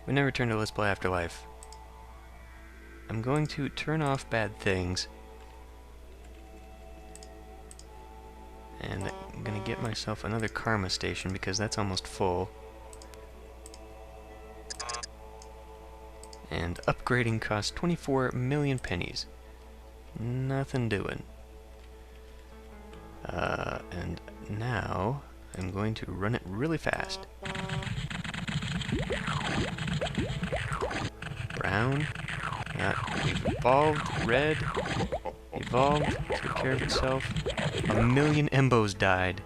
We never return to Let's Play Afterlife. I'm going to turn off bad things. And I'm going to get myself another karma station because that's almost full. And upgrading costs 24 million pennies. Nothing doing. And now I'm going to run it really fast. Brown. We've evolved. Red. Evolved. Took care of itself. 1,000,000 embos died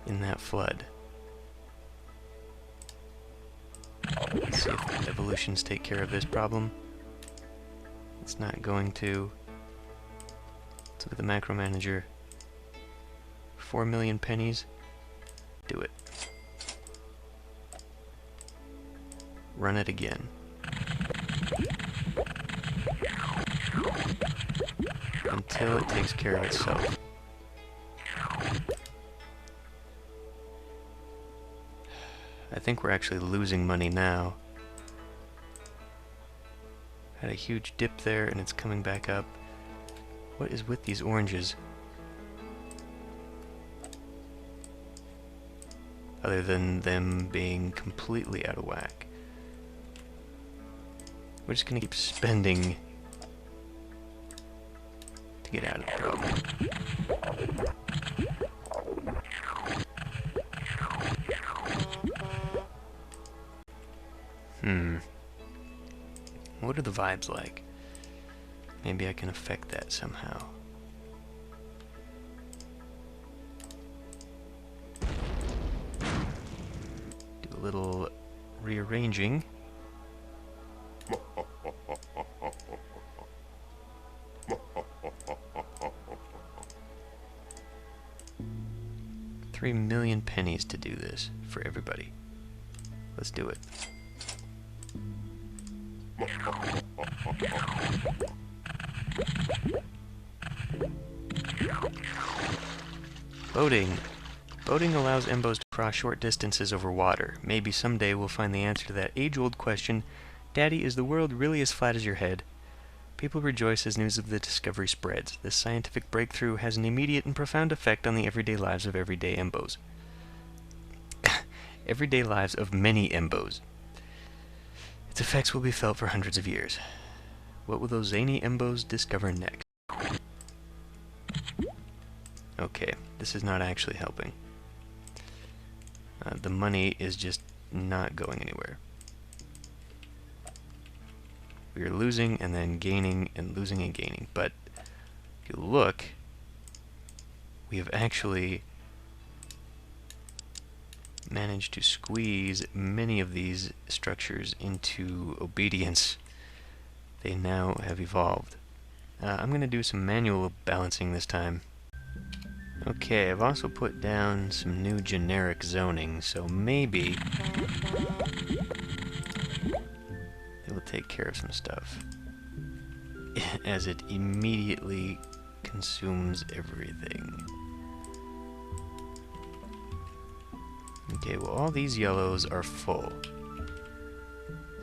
in that flood. Let's see if evolutions take care of this problem. It's not going to. Let's look at the macro manager. 4 million pennies. Do it. Run it again. Until it takes care of itself. I think we're actually losing money now. Had a huge dip there and it's coming back up. What is with these oranges? Other than them being completely out of whack. We're just gonna keep spending to get out of the problem. What are the vibes like? Maybe I can affect that somehow. Do a little rearranging. $3 million pennies to do this for everybody. Let's do it. Boating. Boating allows embos to cross short distances over water. Maybe someday we'll find the answer to that age-old question, Daddy, is the world really as flat as your head? People rejoice as news of the discovery spreads. This scientific breakthrough has an immediate and profound effect on the everyday lives of everyday embos. Everyday lives of many embos. Its effects will be felt for hundreds of years. What will those zany embos discover next? Okay, this is not actually helping. The money is just not going anywhere. We are losing and then gaining and losing and gaining. But if you look, we have actually managed to squeeze many of these structures into obedience. They now have evolved. I'm going to do some manual balancing this time. Okay, I've also put down some new generic zoning, so maybe it will take care of some stuff. As it immediately consumes everything. Okay, well all these yellows are full.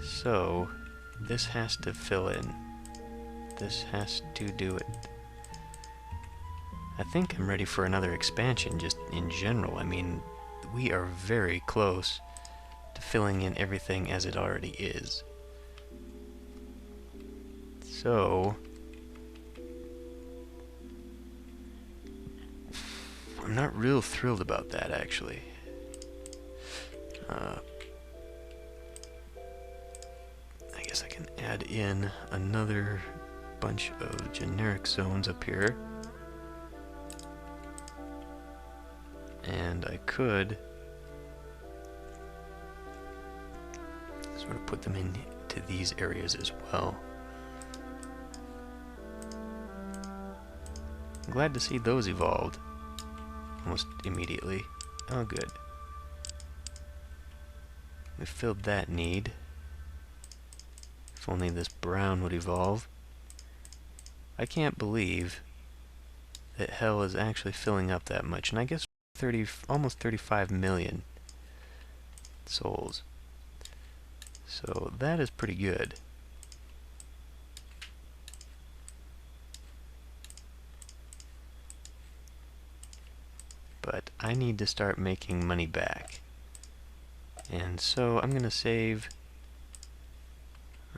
So, this has to fill in. This has to do it. I think I'm ready for another expansion, just in general. I mean, we are very close to filling in everything as it already is. So, I'm not real thrilled about that, actually. I guess I can add in another bunch of generic zones up here. And I could sort of put them into these areas as well. I'm glad to see those evolved almost immediately. Oh, good. We filled that need. If only this brown would evolve. I can't believe that hell is actually filling up that much, and I guess almost 35 million souls. So that is pretty good. But I need to start making money back. And so I'm going to save...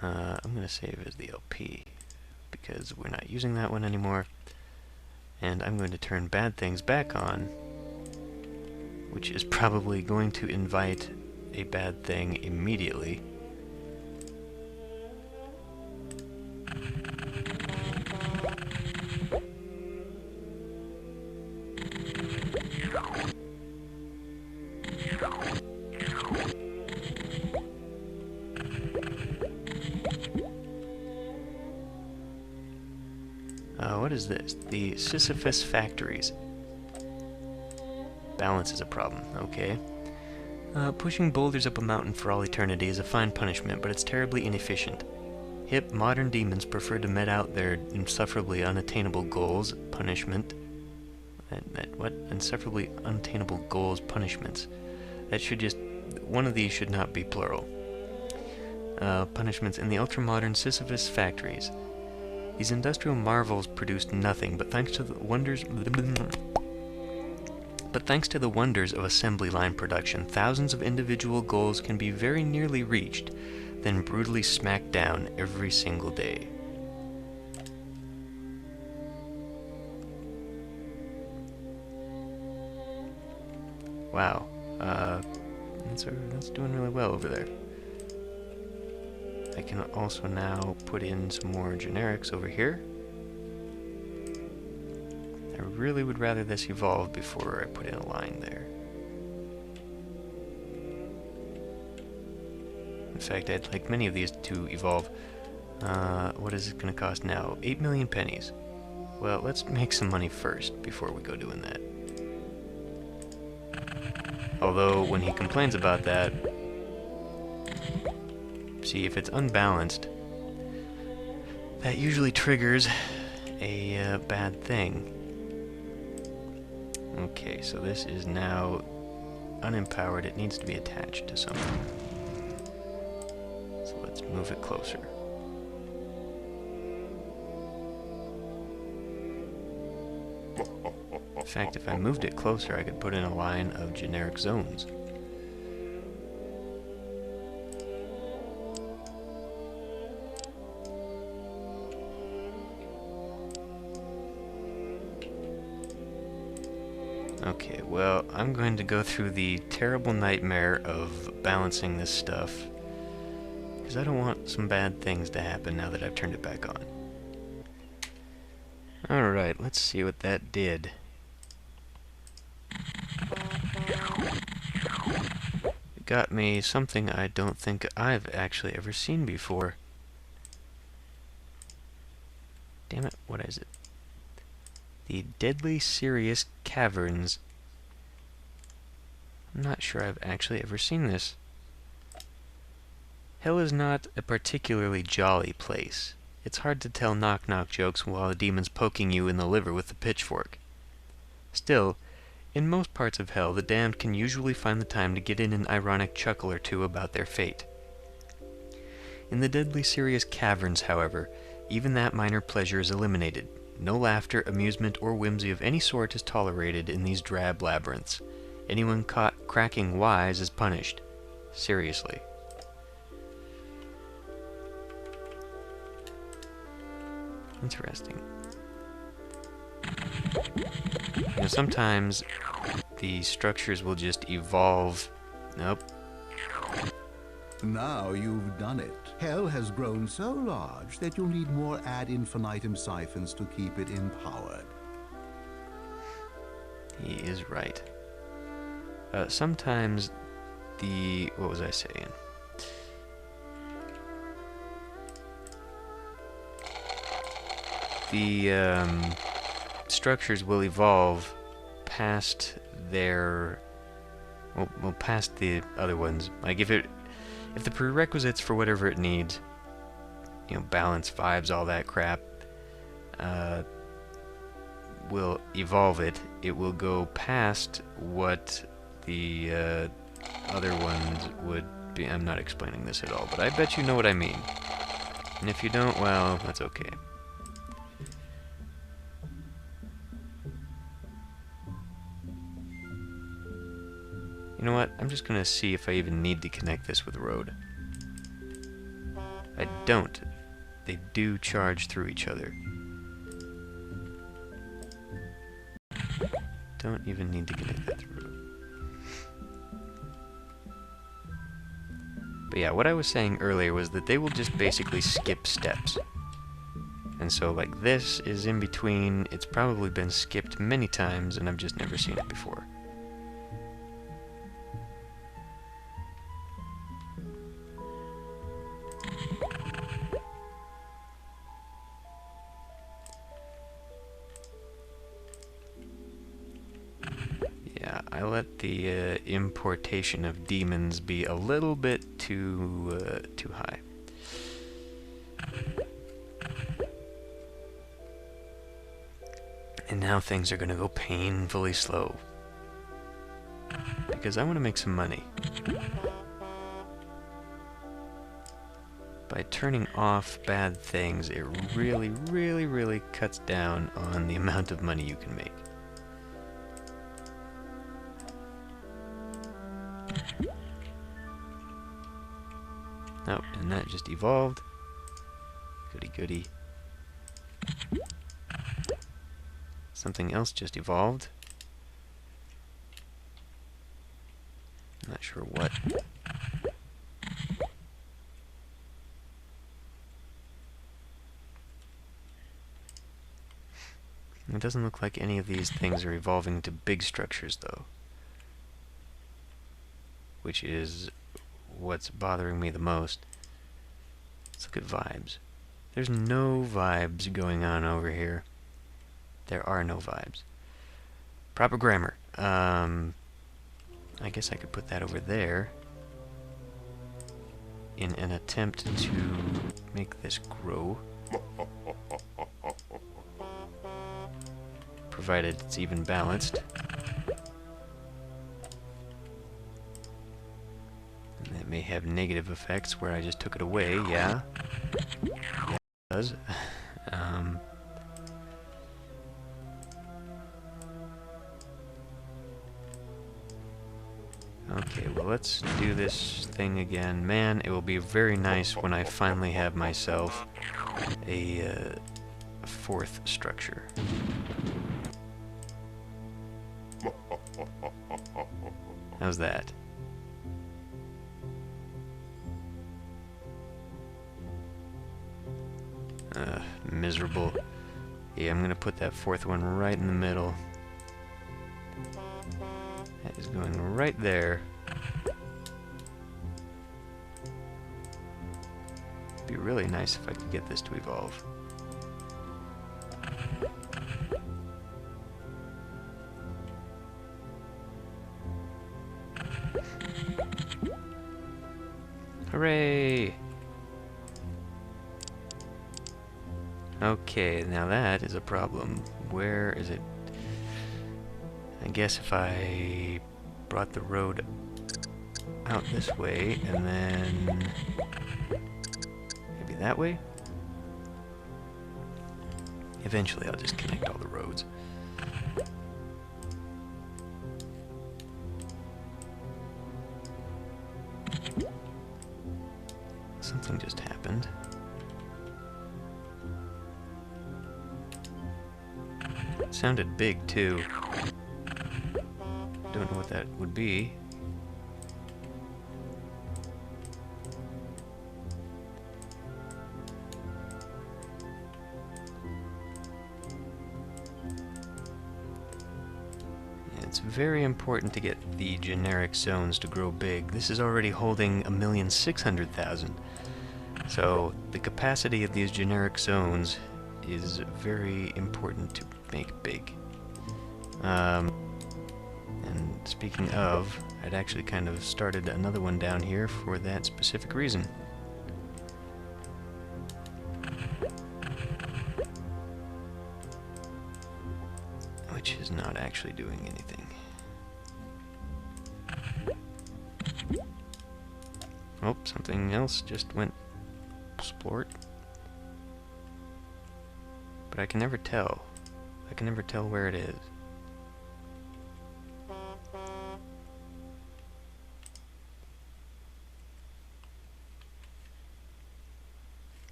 I'm going to save as the LP, because we're not using that one anymore. And I'm going to turn bad things back on, which is probably going to invite a bad thing immediately. What is this? The Sisyphus factories. Balance is a problem, okay. Pushing boulders up a mountain for all eternity is a fine punishment, but it's terribly inefficient. Hip, modern demons prefer to met out their insufferably unattainable goals, punishment. What? Insufferably unattainable goals, punishments. That should just... one of these should not be plural. Punishments in the ultra-modern Sisyphus factories. These industrial marvels produced nothing, but thanks to the wonders... But thanks to the wonders of assembly line production, thousands of individual goals can be very nearly reached, then brutally smacked down every single day. Wow. That's doing really well over there. I can also now put in some more generics over here. I really would rather this evolve before I put in a line there. In fact, I'd like many of these to evolve. What is it going to cost now? 8 million pennies. Well, let's make some money first before we go doing that. Although, when he complains about that, see, if it's unbalanced, that usually triggers a bad thing. Okay, so this is now unempowered. It needs to be attached to something. So let's move it closer. In fact, if I moved it closer, I could put in a line of generic zones. Okay, well, I'm going to go through the terrible nightmare of balancing this stuff, because I don't want some bad things to happen now that I've turned it back on. Alright, let's see what that did. It got me something I don't think I've actually ever seen before. Damn it, what is it? The Deadly Serious Caverns. I'm not sure I've actually ever seen this. Hell is not a particularly jolly place. It's hard to tell knock-knock jokes while a demon's poking you in the liver with a pitchfork. Still, in most parts of hell, the damned can usually find the time to get in an ironic chuckle or two about their fate. In the Deadly Serious Caverns, however, even that minor pleasure is eliminated. No laughter, amusement, or whimsy of any sort is tolerated in these drab labyrinths. Anyone caught cracking wise is punished. Seriously. Interesting. You know, sometimes the structures will just evolve. Nope. Now you've done it. Hell has grown so large that you'll need more ad infinitum siphons to keep it empowered. He is right. Sometimes the... what was I saying? The structures will evolve past their... well, past the other ones. Like if the prerequisites for whatever it needs, you know, balance, vibes, all that crap, will evolve it, it will go past what the other ones would I'm not explaining this at all, but I bet you know what I mean. And if you don't, well, that's okay. You know what? I'm just gonna see if I even need to connect this with a road. I don't. They do charge through each other. Don't even need to connect that through. But yeah, what I was saying earlier was that they will just basically skip steps. And so, like, this is in between. It's probably been skipped many times, and I've just never seen it before. Yeah, I let the importation of demons be a little bit too high. And now things are gonna go painfully slow. Because I want to make some money. By turning off bad things, it really, really, really cuts down on the amount of money you can make. Oh, and that just evolved. Goody goody. Something else just evolved. Not sure what. It doesn't look like any of these things are evolving into big structures, though. Which is what's bothering me the most. Let's look at vibes. There's no vibes going on over here. There are no vibes. Proper grammar. I guess I could put that over there in an attempt to make this grow. Provided it's even balanced. And that may have negative effects where I just took it away, yeah. Yeah, it does. Okay, well, let's do this thing again. Man, it will be very nice when I finally have myself a fourth structure. How's that? Miserable. Yeah, I'm gonna put that fourth one right in the middle. That is going right there. It'd be really nice if I could get this to evolve. Hooray! Okay, now that is a problem. Where is it? I guess if I brought the road out this way, and then maybe that way? Eventually I'll just connect all the roads. Something just happened. It sounded big, too. Don't know what that would be. It's very important to get the generic zones to grow big. This is already holding 1,600,000. So the capacity of these generic zones is very important to make big. And speaking of, I'd actually kind of started another one down here for that specific reason. Which is not actually doing anything. Oh, something else just went splort. But I can never tell. I can never tell where it is.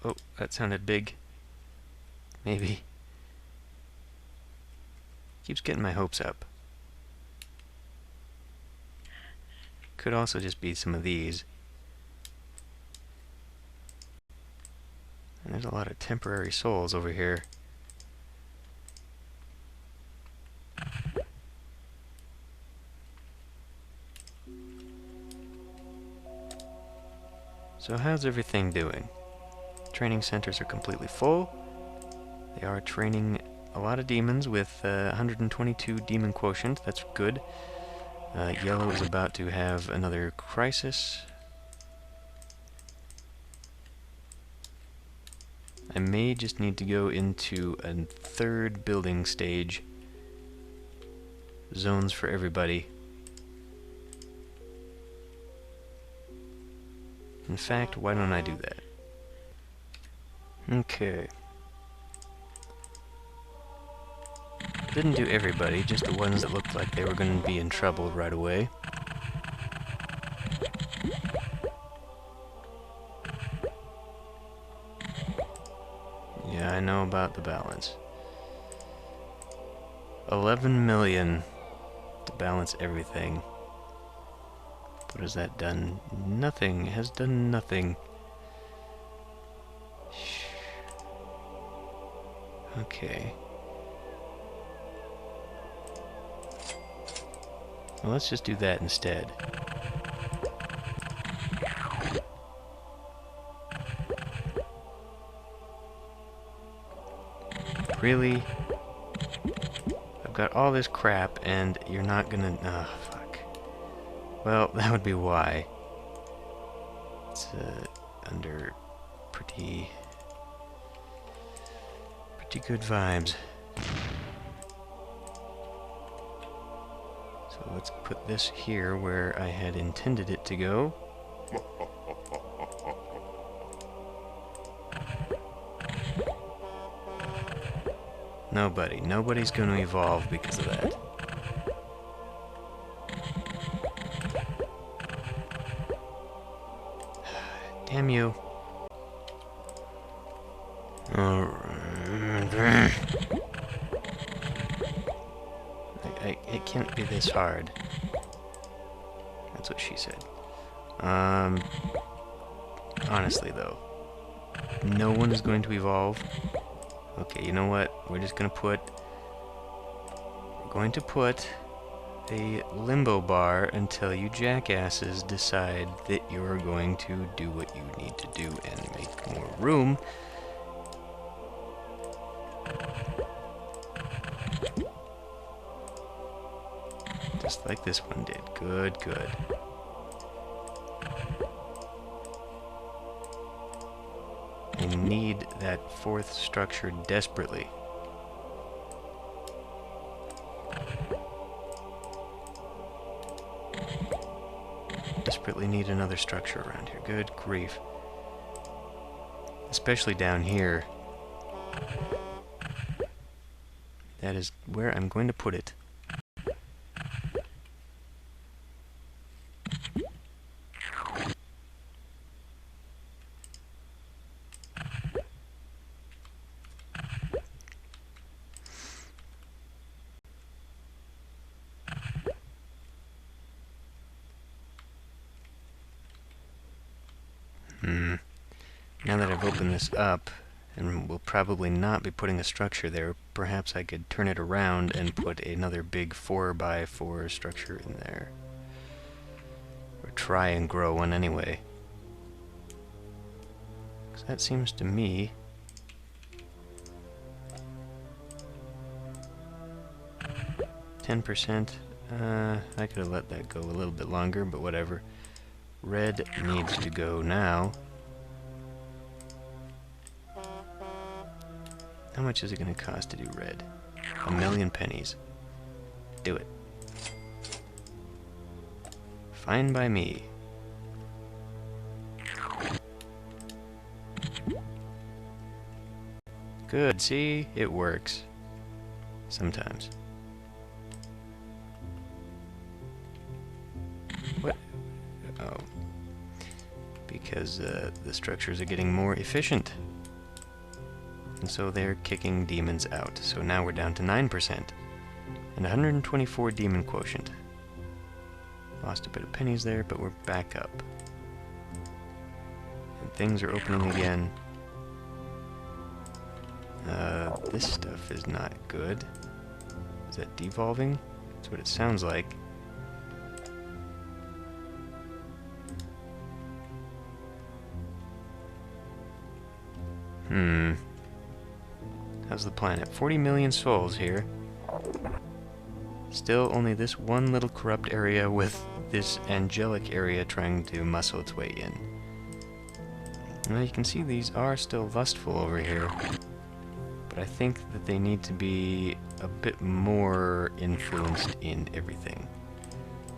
Oh, that sounded big. Maybe. Keeps getting my hopes up. Could also just be some of these. And there's a lot of temporary souls over here. So how's everything doing? Training centers are completely full. They are training a lot of demons with 122 demon quotient. That's good. Yellow is about to have another crisis. I may just need to go into a third building stage. Zones for everybody. In fact, why don't I do that? Okay. Didn't do everybody, just the ones that looked like they were going to be in trouble right away. Yeah, I know about the balance. 11 million to balance everything. What has that done? Nothing. It has done nothing. Okay. Well, let's just do that instead. Really? I've got all this crap, and you're not gonna... Ah, fuck. Well, that would be why. It's under pretty good vibes. So let's put this here where I had intended it to go. Nobody's going to evolve because of that. Damn you. It can't be this hard. That's what she said. Honestly though, no one is going to evolve. Okay, you know what? We're going to put a limbo bar until you jackasses decide that you're going to do what you need to do and make more room. Just like this one did. Good, good. I need that fourth structure desperately. Desperately need another structure around here. Good grief. Especially down here. That is where I'm going to put it. Now that I've opened this up, and we'll probably not be putting a structure there, perhaps I could turn it around and put another big 4x4 structure in there. Or try and grow one anyway. Because that seems to me... 10%. I could have let that go a little bit longer, but whatever. Red needs to go now. How much is it going to cost to do red? 1,000,000 pennies. Do it. Fine by me. Good, see? It works. Sometimes. What? Oh. Because the structures are getting more efficient. And so they're kicking demons out. So now we're down to 9%. And 124 demon quotient. Lost a bit of pennies there, but we're back up. And things are opening again. This stuff is not good. Is that devolving? That's what it sounds like. How's the planet? 40 million souls here. Still only this one little corrupt area with this angelic area trying to muscle its way in. Well, you can see these are still lustful over here. But I think that they need to be a bit more influenced in everything.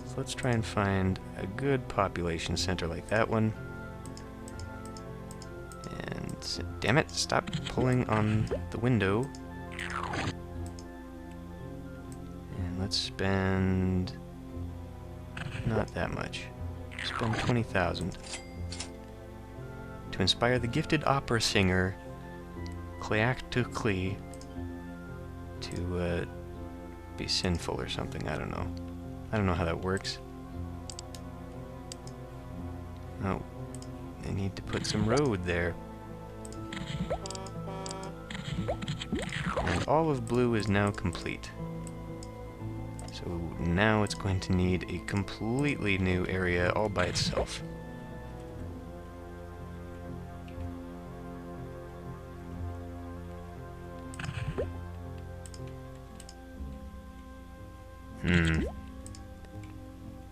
So let's try and find a good population center like that one. And damn it, stop pulling on the window. And let's spend not that much. Spend 20,000 to inspire the gifted opera singer Cleactucli to be sinful or something. I don't know. I don't know how that works. Oh, they need to put some road there. And all of blue is now complete. So now it's going to need a completely new area all by itself.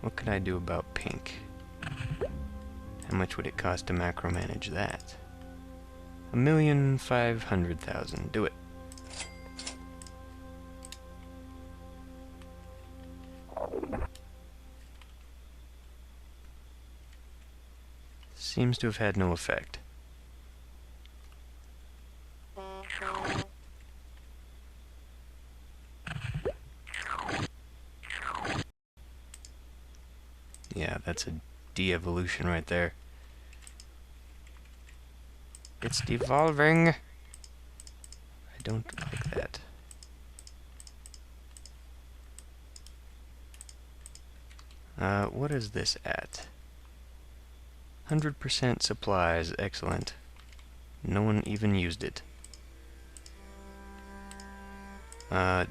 What could I do about pink? How much would it cost to macro manage that? 1,500,000. Do it. Seems to have had no effect. Yeah, that's a de-evolution right there. It's devolving. I don't like that. What is this at? 100% supplies. Excellent. No one even used it.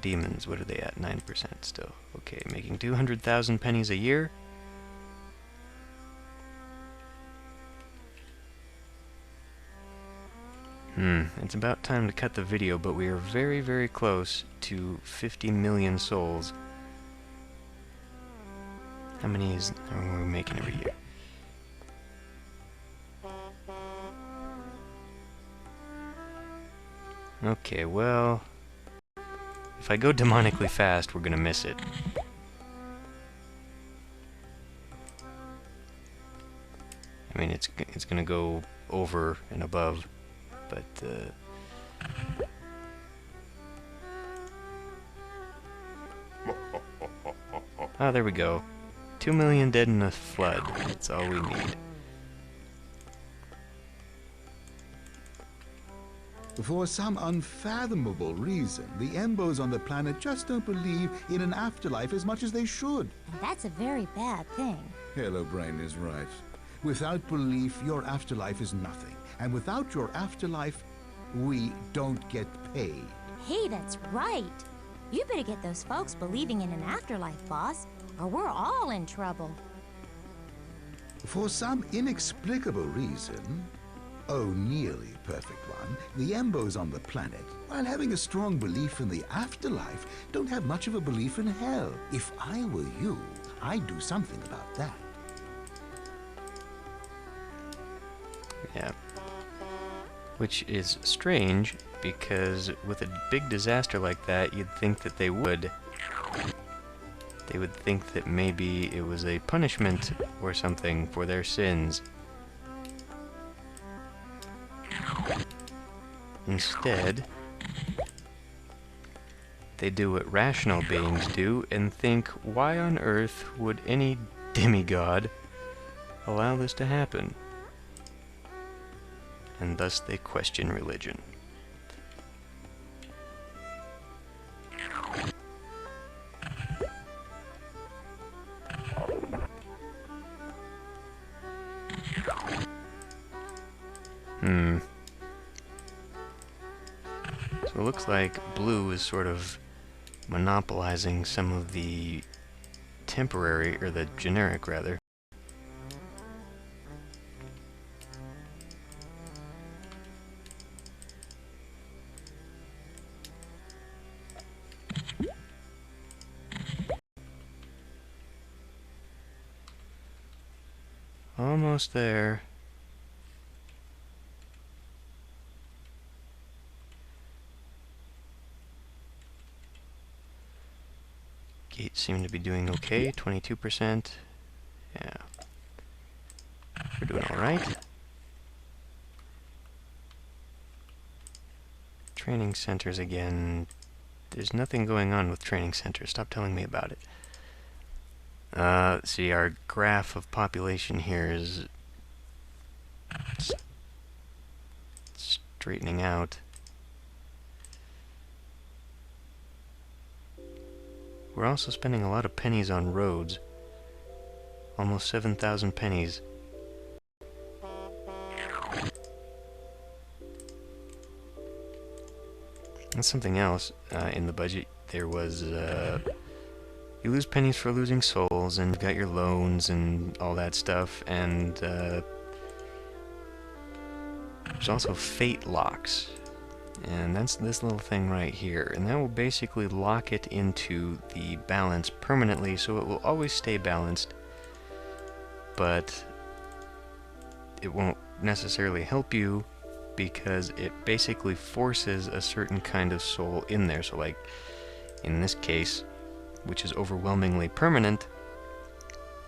Demons, what are they at? 9% still. Okay, making 200,000 pennies a year. It's about time to cut the video, but we are very, very close to 50 million souls. How many are we making every year? Okay, well, if I go demonically fast, we're gonna miss it. I mean, it's gonna go over and above, but oh, there we go. 2 million dead in a flood. That's all we need. For some unfathomable reason, the Embos on the planet just don't believe in an afterlife as much as they should. And that's a very bad thing. Hello Brain is right. Without belief, your afterlife is nothing. And without your afterlife, we don't get paid. Hey, that's right. You better get those folks believing in an afterlife, boss, or we're all in trouble. For some inexplicable reason, oh, nearly perfect one, the Embos on the planet, while having a strong belief in the afterlife, don't have much of a belief in hell. If I were you, I'd do something about that. Yeah. Which is strange, because with a big disaster like that, you'd think that they would. they would think that maybe it was a punishment or something for their sins. Instead, they do what rational beings do and think, why on earth would any demigod allow this to happen? And thus they question religion. So it looks like blue is sort of monopolizing some of the temporary, or the generic rather. Almost there. Gates seem to be doing okay, 22%. Yeah. We're doing alright. Training centers again. There's nothing going on with training centers. Stop telling me about it. Let's see, our graph of population here is straightening out. We're also spending a lot of pennies on roads. Almost 7,000 pennies. That's something else in the budget. There was, you lose pennies for losing souls, and you've got your loans and all that stuff, and there's also fate locks. And that's this little thing right here, and that will basically lock it into the balance permanently, so it will always stay balanced, but it won't necessarily help you because it basically forces a certain kind of soul in there. So like in this case, which is overwhelmingly permanent,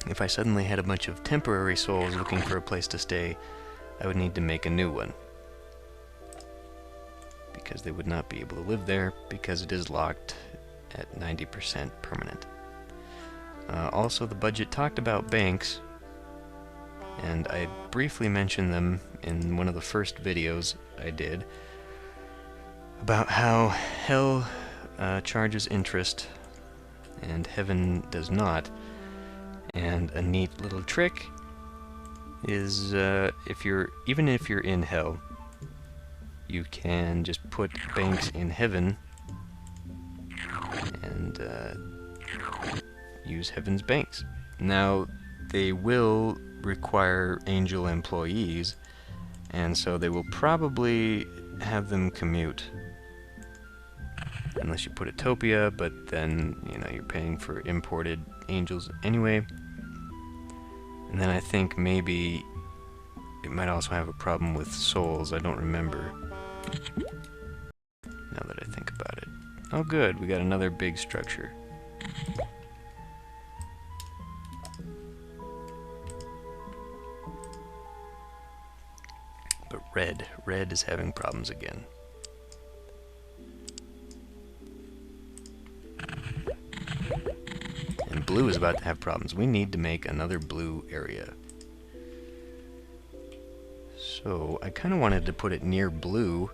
if I suddenly had a bunch of temporary souls looking for a place to stay, I would need to make a new one, because they would not be able to live there because it is locked at 90% permanent. Also, the budget talked about banks, and I briefly mentioned them in one of the first videos I did about how hell charges interest and heaven does not. And a neat little trick is even if you're in hell, you can just put banks in heaven and use heaven's banks. Now, they will require angel employees, and so they will probably have them commute. Unless you put Utopia, but then, you know, you're paying for imported angels anyway. And then I think maybe it might also have a problem with souls. I don't remember, now that I think about it. Oh good, we got another big structure. But red is having problems again. And blue is about to have problems. We need to make another blue area. So I kind of wanted to put it near blue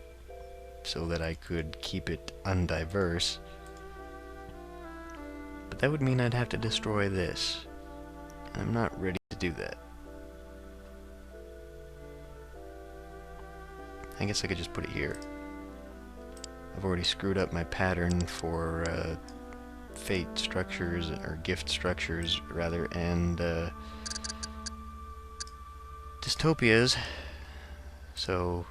so that I could keep it undiverse. But that would mean I'd have to destroy this. And I'm not ready to do that. I guess I could just put it here. I've already screwed up my pattern for fate structures, or gift structures rather, and dystopias. So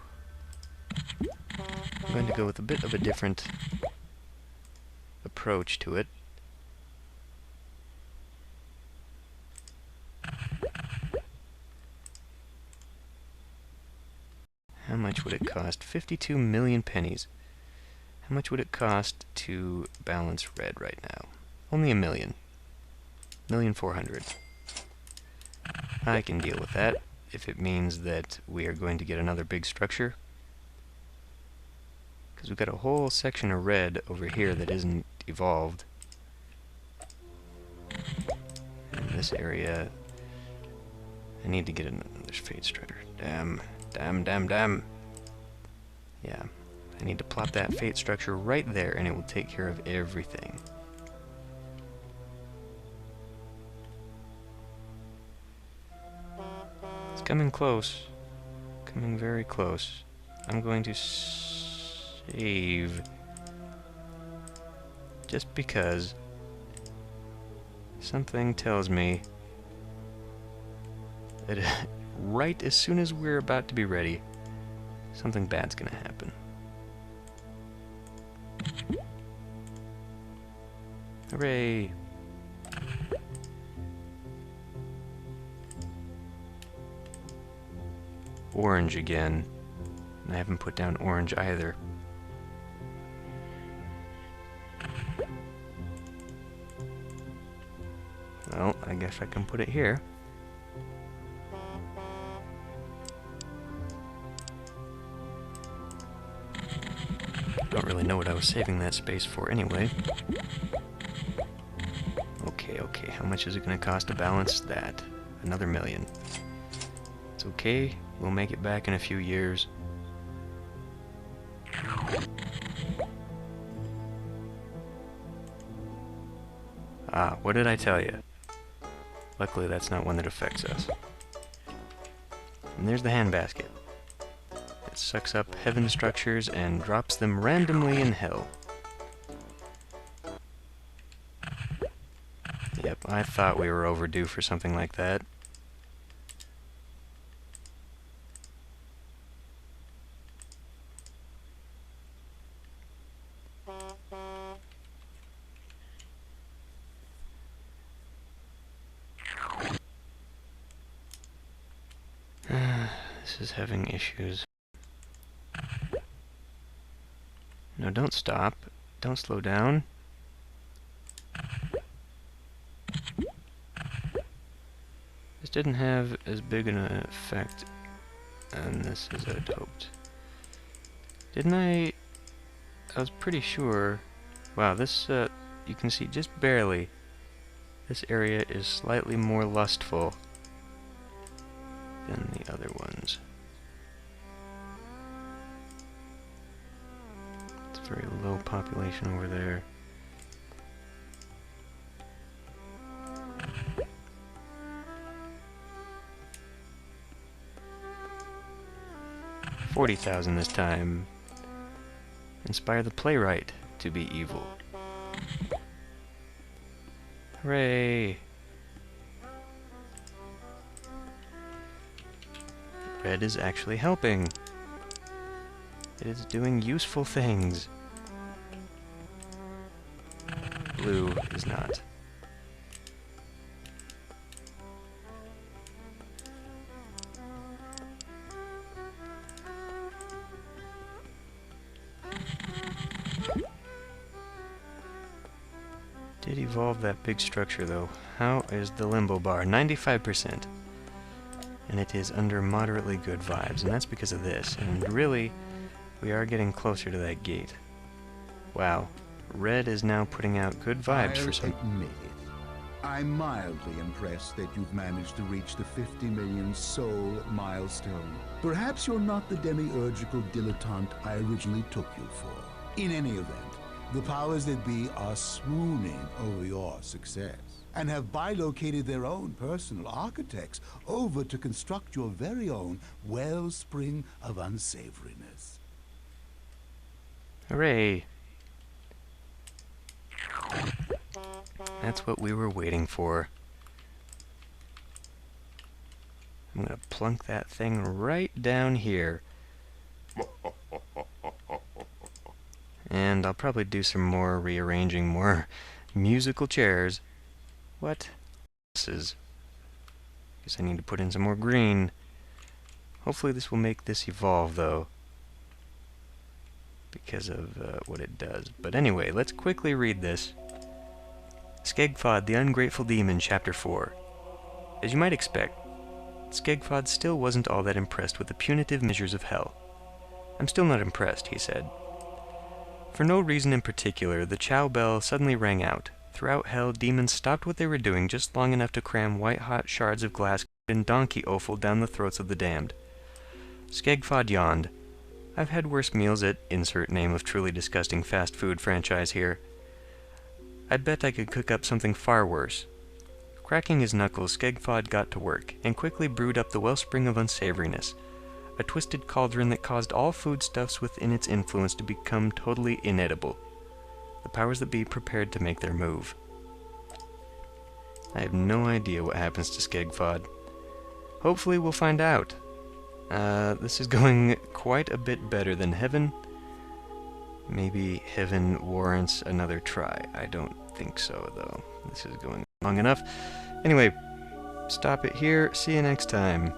I'm going to go with a bit of a different approach to it. How much would it cost? 52 million pennies. How much would it cost to balance red right now? Only 1 million. 1,400,000. I can deal with that if it means that we are going to get another big structure. Because we've got a whole section of red over here that isn't evolved. In this area, I need to get another fade structure. Damn. Yeah, I need to plop that fate structure right there, and it will take care of everything. It's coming close. Coming very close. I'm going to save just because something tells me that right as soon as we're about to be ready, something bad's gonna happen. Hooray! Orange again. And I haven't put down orange either. Well, I guess I can put it here. Don't really know what I was saving that space for anyway. Okay, how much is it going to cost to balance that? Another 1,000,000. It's okay, we'll make it back in a few years. Ah, what did I tell you? Luckily that's not one that affects us. And there's the handbasket. It sucks up heaven structures and drops them randomly in hell. Yep, I thought we were overdue for something like that. This is having issues. No, don't stop. Don't slow down. This didn't have as big an effect on this as I'd hoped. Didn't I? I was pretty sure. Wow, this, you can see just barely. This area is slightly more lustful than the other ones. It's very low population over there. $40,000 this time. Inspire the playwright to be evil. Hooray! Red is actually helping. It is doing useful things. Blue is not. Did evolve that big structure though. How is the limbo bar? 95%. And it is under moderately good vibes, and that's because of this. And really, we are getting closer to that gate. Wow. Red is now putting out good vibes for some... Admit it. I'm mildly impressed that you've managed to reach the 50 million soul milestone. Perhaps you're not the demiurgical dilettante I originally took you for. In any event, the powers that be are swooning over your success, and have bilocated their own personal architects over to construct your very own wellspring of unsavoriness. Hooray! That's what we were waiting for. I'm gonna plunk that thing right down here. And I'll probably do some more rearranging, more musical chairs. What? This is... Guess I need to put in some more green. Hopefully this will make this evolve, though. Because of what it does. But anyway, let's quickly read this. Skegfod, the Ungrateful Demon, Chapter 4. As you might expect, Skegfod still wasn't all that impressed with the punitive measures of hell. "I'm still not impressed," he said. For no reason in particular, the chow bell suddenly rang out. Throughout hell, demons stopped what they were doing just long enough to cram white-hot shards of glass and donkey offal down the throats of the damned. Skegfod yawned. "I've had worse meals at insert name of truly disgusting fast food franchise here. I bet I could cook up something far worse." Cracking his knuckles, Skegfod got to work, and quickly brewed up the wellspring of unsavoriness, a twisted cauldron that caused all foodstuffs within its influence to become totally inedible. The powers that be prepared to make their move. I have no idea what happens to Skegfod. Hopefully we'll find out. This is going quite a bit better than heaven. Maybe heaven warrants another try. I don't think so, though. This is going long enough. Anyway, stop it here. See you next time.